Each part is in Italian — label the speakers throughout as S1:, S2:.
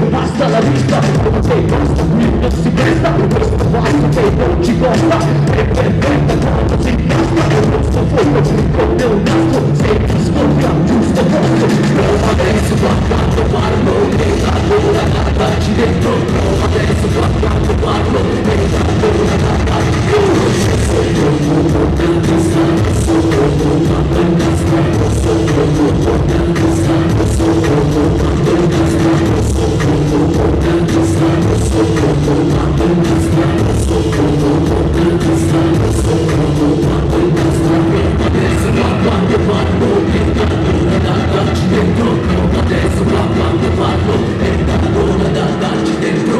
S1: Basta la vista, come sei questo qui non si presta, questo falso che non ci costa, è perfetta quando si incastra, è un nostro fuoco, come un nastro, se ti scoppia giusto posto, prova adesso qua quando parlo, e allora guardaci dentro, prova adesso qua quando parlo, e allora guardaci dentro, sotto il mondo grande stanno, sotto il mondo grande stanno, sotto il mondo grande stanno, sotto il mondo grande stanno, sotto il mondo grande stanno, sotto il mondo grande stanno, sotto il mondo grande stanno, sotto il mondo grande stanno, adesso va quando parlo, e allora guardaci dentro, prova adesso va quando parlo, e allora guardaci dentro,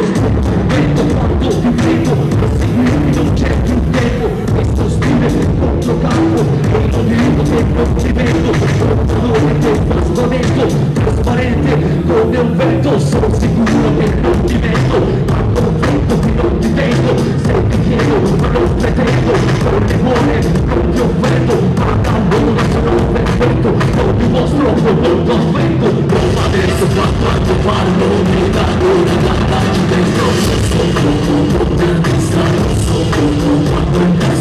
S1: vedo quanto ti prego, per seguirmi non c'è più tempo, questo stile è controcampo, e non dico che non ti vedo, dolore che fa spavento, trasparente come un vento, sono sicuro che non ti metto, ma conflitto che non ti vedo, se ti chiedo ma non pretendo, con le buone non ti offendo, ma allora sono perfetto, non ti mostro con molto affetto, prova adesso qua quando parlo, e allora guardaci dentro, sotto il mondo grande stanno, sotto il mondo grande